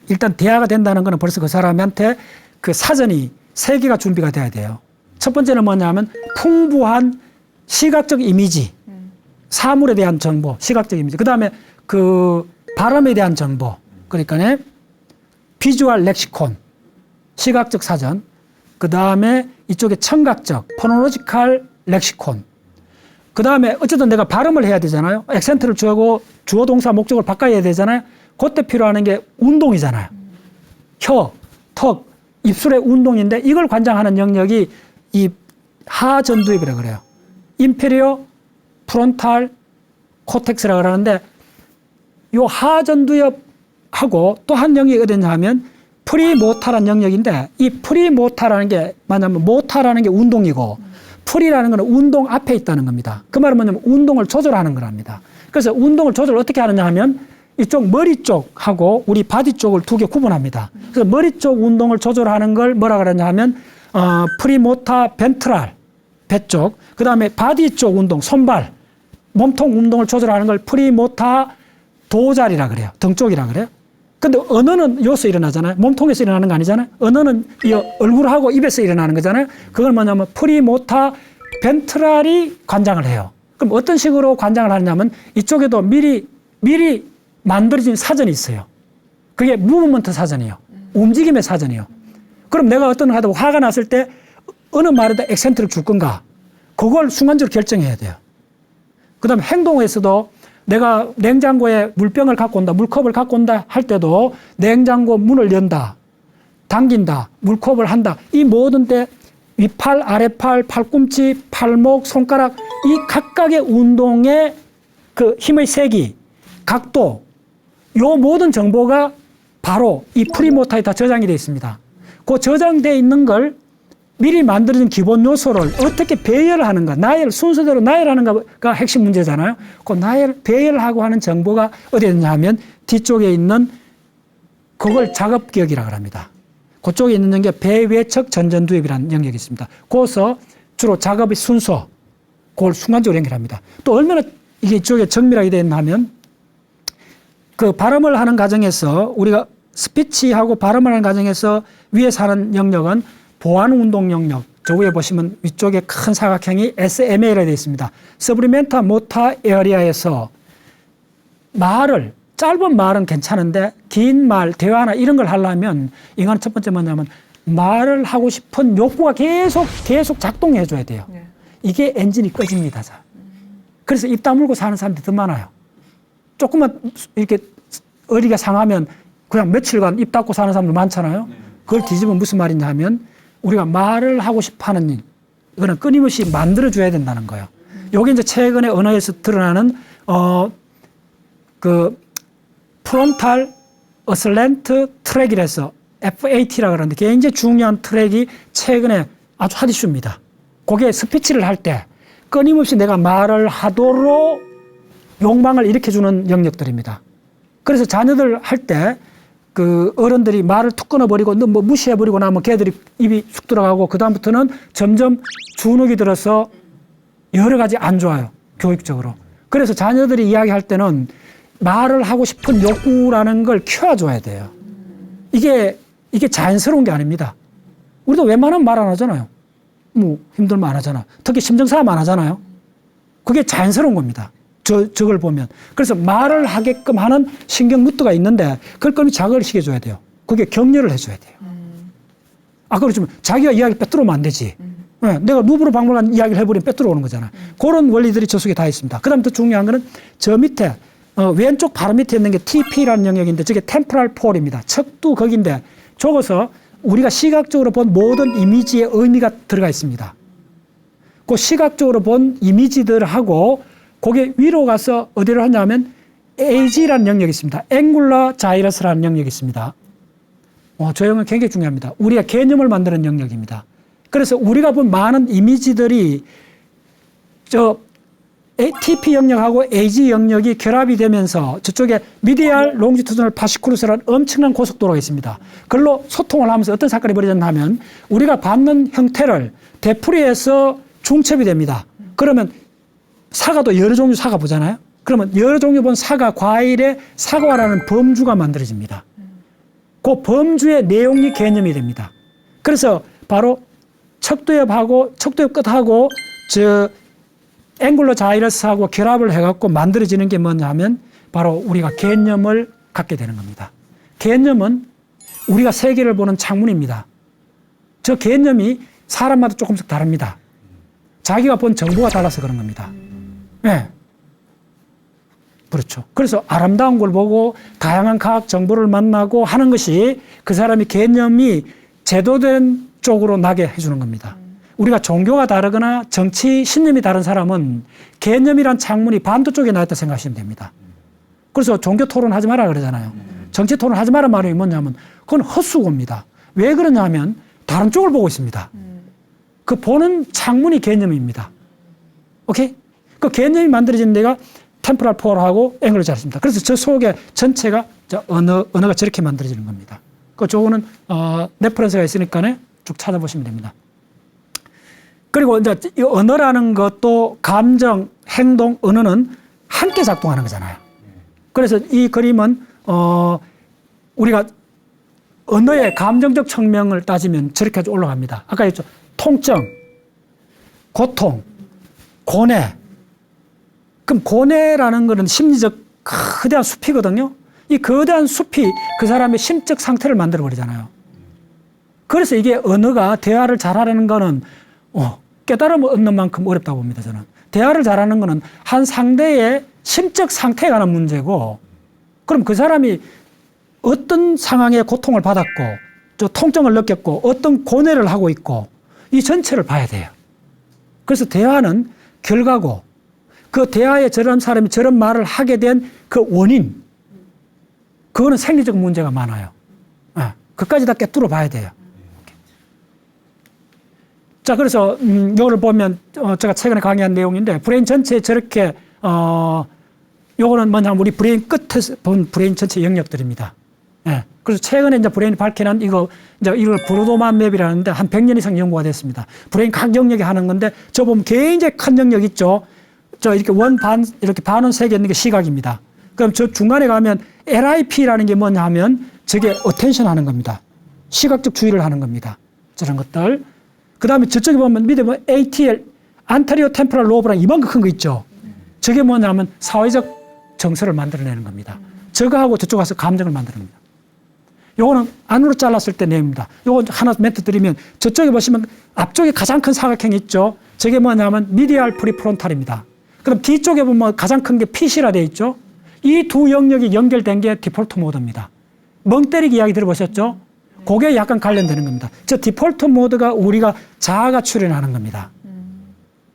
일단 대화가 된다는 거는 벌써 그 사람한테 그 사전이 3개가 준비가 돼야 돼요. 첫 번째는 뭐냐면 풍부한 시각적 이미지, 사물에 대한 정보, 시각적 이미지. 그 다음에 그 발음에 대한 정보. 그러니까 비주얼 렉시콘, 시각적 사전. 그 다음에 이쪽에 청각적, 포노로지컬 렉시콘. 그 다음에 어쨌든 내가 발음을 해야 되잖아요. 액센트를 주고 주어 동사 목적을 바꿔야 되잖아요. 그때 필요한 게 운동이잖아요. 혀, 턱, 입술의 운동인데 이걸 관장하는 영역이 이 하전두엽이라고 그래요. 인페리어 프론탈 코텍스라고 그러는데 요 하전두엽하고 또 한 영역이 어디냐 하면 프리모타라는 영역인데 이 프리모타라는 게 뭐냐면 모타라는 게 운동이고 프리라는 거는 운동 앞에 있다는 겁니다. 그 말은 뭐냐면 운동을 조절하는 거랍니다. 그래서 운동을 조절 어떻게 하느냐 하면 이쪽 머리 쪽하고 우리 바디 쪽을 2개 구분합니다. 그래서 머리 쪽 운동을 조절하는 걸 뭐라 그러냐 하면 프리모타 벤트랄 배 쪽, 그 다음에 바디 쪽 운동 손발 몸통 운동을 조절하는 걸 프리모타 도자리라 그래요. 등 쪽이라 그래요. 근데 언어는 여기서 일어나잖아요. 몸통에서 일어나는 거 아니잖아요. 언어는 이 얼굴하고 입에서 일어나는 거잖아요. 그걸 뭐냐면 프리모타 벤트랄이 관장을 해요. 그럼 어떤 식으로 관장을 하냐면 이쪽에도 미리 만들어진 사전이 있어요. 그게 무브먼트 사전이에요. 움직임의 사전이에요. 그럼 내가 어떤 걸 하다가 화가 났을 때 어느 말에다 액센트를 줄 건가? 그걸 순간적으로 결정해야 돼요. 그 다음에 행동에서도 내가 냉장고에 물병을 갖고 온다, 물컵을 갖고 온다 할 때도 냉장고 문을 연다, 당긴다, 물컵을 한다. 이 모든 때 위팔, 아래팔, 팔꿈치, 팔목, 손가락 이 각각의 운동의 그 힘의 세기, 각도 요 모든 정보가 바로 이 프리모터에 다 저장이 되어 있습니다. 그 저장되어 있는 걸 미리 만들어진 기본 요소를 어떻게 배열하는가, 순서대로 나열하는가가 핵심 문제잖아요. 그 배열하고 하는 정보가 어디에 있느냐 하면 뒤쪽에 있는 그걸 작업기억이라고 합니다. 그쪽에 있는 게 배외척 전전두엽이라는 영역이 있습니다. 거기서 주로 작업의 순서, 그걸 순간적으로 연결합니다. 또 얼마나 이게 이쪽에 정밀하게 되어 있나 하면 그 발음을 하는 과정에서 우리가 스피치하고 발음을 하는 과정에서 위에서 하는 영역은 보완 운동 영역, 저 위에 보시면 위쪽에 큰 사각형이 SMA라고 되어 있습니다. 서브리멘타 모타 에어리아에서 짧은 말은 괜찮은데 긴 말, 대화나 이런 걸 하려면 인간은 첫 번째 뭐냐면 말을 하고 싶은 욕구가 계속 작동해 줘야 돼요. 네. 이게 엔진이 꺼집니다. 그래서 입 다물고 사는 사람들이 더 많아요. 조금만 이렇게 어리가 상하면 그냥 며칠간 입 닫고 사는 사람들 많잖아요. 그걸 뒤집으면 무슨 말이냐 하면 우리가 말을 하고 싶어 하는 일, 이거는 끊임없이 만들어줘야 된다는 거예요. 요게 이제 최근에 언어에서 드러나는, 프론탈 어슬렌트 트랙이라서 FAT라고 그러는데 굉장히 중요한 트랙이 최근에 아주 핫 이슈입니다. 그게 스피치를 할 때 끊임없이 내가 말을 하도록 욕망을 일으켜주는 영역들입니다. 그래서 자녀들 할 때 그 어른들이 말을 툭 끊어버리고 뭐 무시해버리고 나면 걔들이 입이 쑥 들어가고 그다음부터는 점점 주눅이 들어서 여러 가지 안 좋아요. 교육적으로. 그래서 자녀들이 이야기할 때는 말을 하고 싶은 욕구라는 걸 키워줘야 돼요. 이게 자연스러운 게 아닙니다. 우리도 웬만하면 말 안 하잖아요. 뭐 힘들면 안 하잖아. 특히 심정싸움 안 하잖아요. 그게 자연스러운 겁니다. 저걸 보면. 그래서 말을 하게끔 하는 신경무드가 있는데 그걸 끊임없이 자극을 시켜줘야 돼요. 그게 격려를 해줘야 돼요. 그렇지만 자기가 이야기를 빼뚫으면 안 되지. 네, 내가 루브르 박물관 이야기를 해버리면 빼뚫어 오는 거잖아. 그런 원리들이 저 속에 다 있습니다. 그 다음 더 중요한 거는 저 밑에 왼쪽 바로 밑에 있는 게 TP라는 영역인데 저게 템포럴 폴입니다. 척도 거기인데 저거서 우리가 시각적으로 본 모든 이미지의 의미가 들어가 있습니다. 그 시각적으로 본 이미지들하고 거기에 위로 가서 어디를 하냐면 AG라는 영역이 있습니다. 앵굴러 자이러스라는 영역이 있습니다. 저 영역 굉장히 중요합니다. 우리가 개념을 만드는 영역입니다. 그래서 우리가 본 많은 이미지들이 저 TP 영역하고 AG 영역이 결합이 되면서 저쪽에 미디알 롱지투드널 파시쿠루스라는 엄청난 고속도로가 있습니다. 그걸로 소통을 하면서 어떤 사건이 벌어졌나 하면 우리가 받는 형태를 되풀이해서 중첩이 됩니다. 그러면 사과도 여러 종류 사과 보잖아요. 그러면 여러 종류 본 사과, 과일의 사과라는 범주가 만들어집니다. 그 범주의 내용이 개념이 됩니다. 그래서 바로 척도엽 끝하고 앵글러 자이러스하고 결합을 해갖고 만들어지는 게 뭐냐 하면 바로 우리가 개념을 갖게 되는 겁니다. 개념은 우리가 세계를 보는 창문입니다. 저 개념이 사람마다 조금씩 다릅니다. 자기가 본 정보가 달라서 그런 겁니다. 네. 그렇죠. 그래서 아름다운 걸 보고 다양한 과학 정보를 만나고 하는 것이 그 사람의 개념이 제도된 쪽으로 나게 해주는 겁니다. 우리가 종교가 다르거나 정치 신념이 다른 사람은 개념이란 창문이 반대쪽에 나있다 생각하시면 됩니다. 그래서 종교 토론하지 마라 그러잖아요. 정치 토론하지 마라 말이 뭐냐면 그건 헛수고입니다. 왜 그러냐면 다른 쪽을 보고 있습니다. 그 보는 창문이 개념입니다. 오케이? 그 개념이 만들어지는 데가 템포럴 폴하고 앵글러 자이러스입니다. 그래서 저 속에 전체가 언어가 저렇게 만들어지는 겁니다. 저거는 레퍼런스가 있으니까 쭉 찾아보시면 됩니다. 그리고 이제 이 언어라는 것도 감정, 행동, 언어는 함께 작동하는 거잖아요. 그래서 이 그림은 우리가 언어의 감정적 측면을 따지면 저렇게 아주 올라갑니다. 아까 했죠. 통증, 고통, 고뇌. 그럼 고뇌라는 것은 심리적 거대한 숲이거든요. 이 거대한 숲이 그 사람의 심적 상태를 만들어버리잖아요. 그래서 이게 언어가 대화를 잘하려는 거는 깨달음을 얻는 만큼 어렵다고 봅니다, 저는. 대화를 잘하는 거는 한 상대의 심적 상태에 관한 문제고, 그럼 그 사람이 어떤 상황에 고통을 받았고, 저 통증을 느꼈고, 어떤 고뇌를 하고 있고, 이 전체를 봐야 돼요. 그래서 대화는 결과고, 그 대화에 저런 사람이 저런 말을 하게 된 그 원인, 그거는 생리적 문제가 많아요. 그까지 다 꿰뚫어 봐야 돼요. 자, 그래서 요거를 보면 제가 최근에 강의한 내용인데, 브레인 전체에 저렇게 요거는 뭐냐면 우리 브레인 끝에서 본 브레인 전체 영역들입니다. 예. 그래서 최근에 이제 브레인이 밝혀낸 이걸 브로도만 맵이라는데 한 100년 이상 연구가 됐습니다. 브레인 각 영역이 하는 건데, 저 보면 굉장히 큰 영역 있죠. 저 이렇게 이렇게 반원 색이 있는 게 시각입니다. 그럼 저 중간에 가면 LIP라는 게 뭐냐 하면 저게 어텐션 하는 겁니다. 시각적 주의를 하는 겁니다. 저런 것들. 그 다음에 저쪽에 보면 밑에 보면 ATL, 안테리오 템포럴 로브라는 이만큼 큰 거 있죠. 저게 뭐냐면 사회적 정서를 만들어내는 겁니다. 저거하고 저쪽 가서 감정을 만들어냅니다. 요거는 안으로 잘랐을 때 내입니다. 요거 하나 멘트 드리면, 저쪽에 보시면 앞쪽에 가장 큰 사각형이 있죠. 저게 뭐냐면 미디알 프리프론탈입니다. 그럼 뒤쪽에 보면 가장 큰 게 PC라 되어 있죠. 이 두 영역이 연결된 게 디폴트 모드입니다. 멍 때리기 이야기 들어보셨죠? 그게 약간 관련되는 겁니다. 저 디폴트 모드가 우리가 자아가 출현하는 겁니다.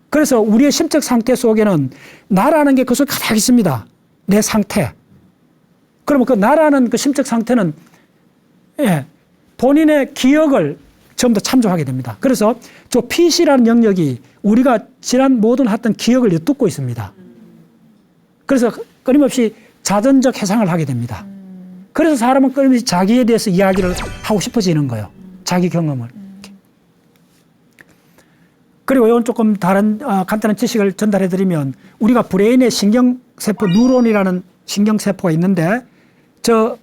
그래서 우리의 심적 상태 속에는 나라는 게 그 속에 가득 있습니다. 내 상태. 그러면 그 나라는 그 심적 상태는 본인의 기억을 전부 다 참조하게 됩니다. 그래서 저 PC라는 영역이 우리가 지난 모든 했던 기억을 엿듣고 있습니다. 그래서 끊임없이 자전적 해상을 하게 됩니다. 그래서 사람은 끊임없이 자기에 대해서 이야기를 하고 싶어지는 거예요. 자기 경험을. 그리고 이건 조금 다른 간단한 지식을 전달해 드리면, 우리가 브레인에 신경세포, 뉴론이라는 신경세포가 있는데, 저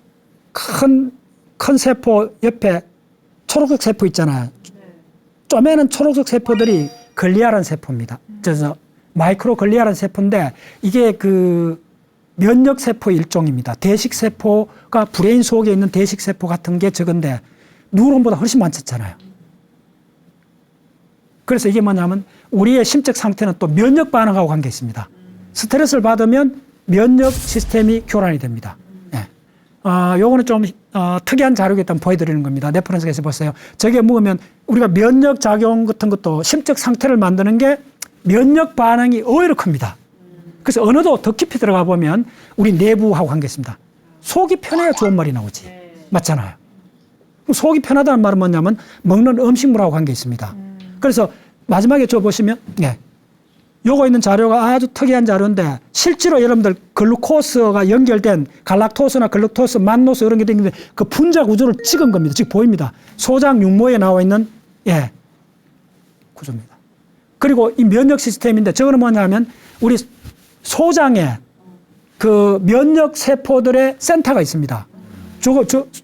큰 세포 옆에 초록색 세포 있잖아요. 쪼매는 초록색 세포들이 글리아라는 세포입니다. 그래서 마이크로 글리아라는 세포인데, 이게 그 면역세포 일종입니다. 대식세포가 브레인 속에 있는 대식세포 같은 게 적은데, 뉴런보다 훨씬 많잖아요. 그래서 이게 뭐냐면 우리의 심적 상태는 또 면역 반응하고 관계 있습니다. 스트레스를 받으면 면역 시스템이 교란이 됩니다. 요거는 좀 특이한 자료가 있다면 보여드리는 겁니다. 레퍼런스에서 보세요. 저게 먹으면 우리가 면역 작용 같은 것도 심적 상태를 만드는 게 면역 반응이 의외로 큽니다. 그래서 언어도 더 깊이 들어가 보면 우리 내부하고 관계 있습니다. 속이 편해야 좋은 말이 나오지. 맞잖아요. 속이 편하다는 말은 뭐냐면 먹는 음식물하고 관계 있습니다. 그래서 마지막에 저 보시면, 요거 있는 자료가 아주 특이한 자료인데, 실제로 여러분들 글루코스가 연결된 갈락토스나 글루코스, 만노스 이런 게 있는데 그 분자 구조를 찍은 겁니다. 지금 보입니다. 소장 육모에 나와 있는 구조입니다. 그리고 이 면역 시스템인데, 저거는 뭐냐면 우리 소장에 그 면역 세포들의 센터가 있습니다.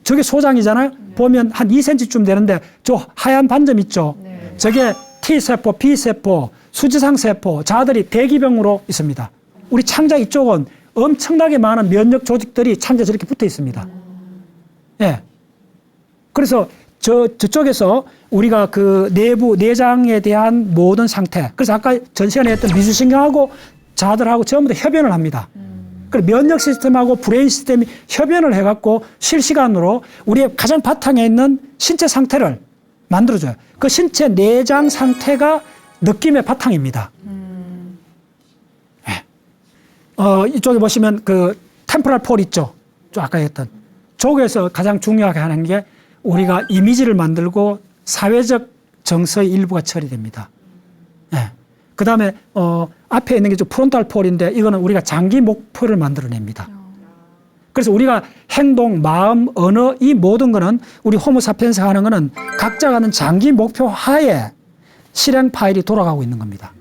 저게 소장이잖아요. 보면 한 2cm쯤 되는데 저 하얀 반점 있죠. 저게 T세포, B세포, 수지상세포, 자들이 대기병으로 있습니다. 우리 창자 이쪽은 엄청나게 많은 면역 조직들이 창자에 저렇게 붙어 있습니다. 그래서 저쪽에서 우리가 그 내부, 내장에 대한 모든 상태, 그래서 아까 전 시간에 했던 미주신경하고 자들하고 전부 다 협연을 합니다. 그리고 면역 시스템하고 브레인 시스템이 협연을 해갖고 실시간으로 우리의 가장 바탕에 있는 신체 상태를 만들어줘요. 그 신체 내장 상태가 느낌의 바탕입니다. 이쪽에 보시면 그 템포럴 폴 있죠. 아까 했던. 저기에서 가장 중요하게 하는 게 우리가 이미지를 만들고 사회적 정서의 일부가 처리됩니다. 그 다음에 앞에 있는 게 좀 프론탈 폴인데, 이거는 우리가 장기 목표를 만들어냅니다. 그래서 우리가 행동, 마음, 언어, 이 모든 거는 우리 호모사피엔스가 하는 거는 각자가 하는 장기 목표 하에 실행 파일이 돌아가고 있는 겁니다.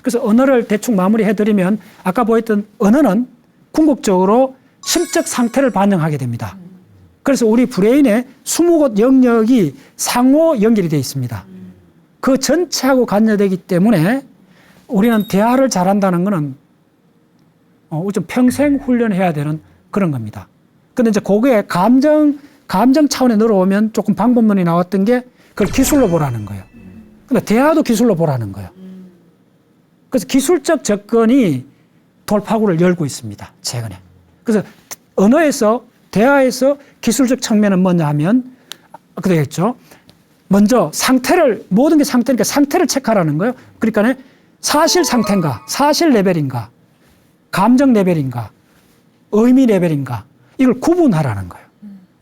그래서 언어를 대충 마무리해드리면, 아까 보였던 언어는 궁극적으로 심적 상태를 반영하게 됩니다. 그래서 우리 브레인에 20곳 영역이 상호 연결이 되어 있습니다. 그 전체하고 관여되기 때문에 우리는 대화를 잘한다는 거는 좀 평생 훈련해야 되는 그런 겁니다. 근데 이제 그거에 감정 차원에 늘어오면 조금 방법론이 나왔던 게 그걸 기술로 보라는 거예요. 근데 대화도 기술로 보라는 거예요. 그래서 기술적 접근이 돌파구를 열고 있습니다. 최근에. 그래서 언어에서 대화에서 기술적 측면은 뭐냐 하면 그러겠죠. 먼저 상태를 모든 게 상태니까 상태를 체크하라는 거예요. 그러니까 사실 상태인가, 사실 레벨인가, 감정 레벨인가, 의미 레벨인가 이걸 구분하라는 거예요.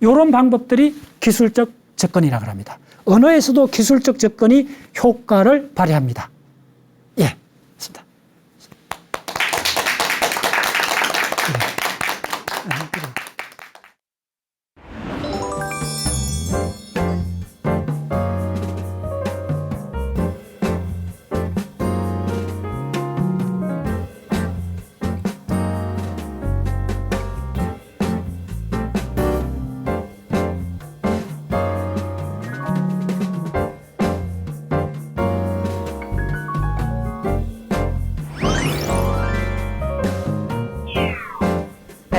이런 방법들이 기술적 접근이라고 합니다. 언어에서도 기술적 접근이 효과를 발휘합니다. 예, 맞습니다.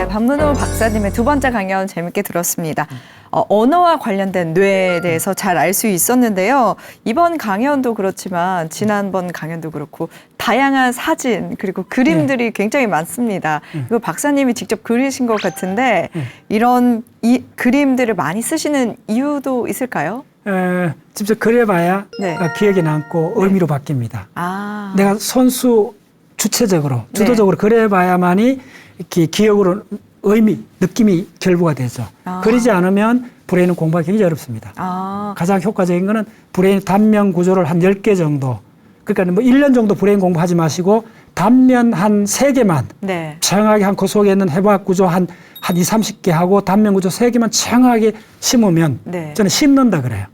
박문호 박사님의 두 번째 강연 재밌게 들었습니다. 언어와 관련된 뇌에 대해서 잘 알 수 있었는데요. 이번 강연도 그렇지만 지난번 강연도 그렇고 다양한 사진 그리고 그림들이 굉장히 많습니다. 이거 박사님이 직접 그리신 것 같은데 이런 그림들을 많이 쓰시는 이유도 있을까요? 직접 그려봐야 기억에 남고 의미로 바뀝니다. 내가 손수 주체적으로 주도적으로 그려봐야만이 이렇게 기억으로 의미, 느낌이 결부가 되죠. 그러지 않으면 브레인은 공부하기 굉장히 어렵습니다. 가장 효과적인 거는 브레인 단면 구조를 한 10개 정도. 그러니까 뭐 1년 정도 브레인 공부하지 마시고 단면 한 3개만 정확하게 한 그 속에 있는 해부학 구조 한 20, 30개 하고 단면 구조 3개만 정확하게 심으면 저는 심는다 그래요.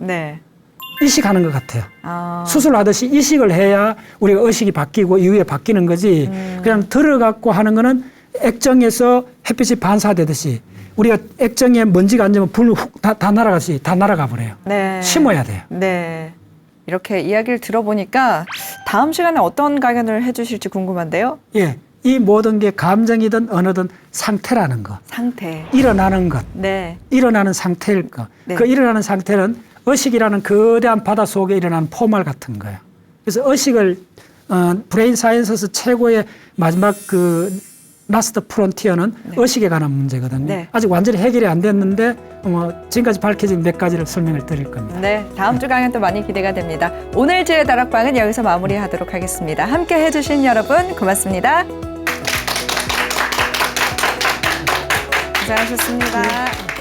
이식하는 것 같아요. 수술하듯이 이식을 해야 우리가 의식이 바뀌고 이후에 바뀌는 거지. 그냥 들어갖고 하는 거는 액정에서 햇빛이 반사되듯이 우리가 액정에 먼지가 앉으면 불 훅 다 날아가시 다 날아가 버려요. 심어야 돼요. 이렇게 이야기를 들어보니까 다음 시간에 어떤 강연을 해주실지 궁금한데요. 예, 이 모든 게 감정이든 언어든 상태라는 것. 상태. 일어나는 것. 일어나는 상태일 것. 그 일어나는 상태는 의식이라는 거대한 바다 속에 일어나는 포말 같은 거예요. 그래서 의식을 브레인 사이언스에서 최고의 마지막 그 라스트 프론티어는 의식에 관한 문제거든요. 아직 완전히 해결이 안 됐는데 지금까지 밝혀진 몇 가지를 설명을 드릴 겁니다. 다음 주 강연도 많이 기대가 됩니다. 오늘 지혜 다락방은 여기서 마무리하도록 하겠습니다. 함께 해주신 여러분 고맙습니다. 고생하셨습니다.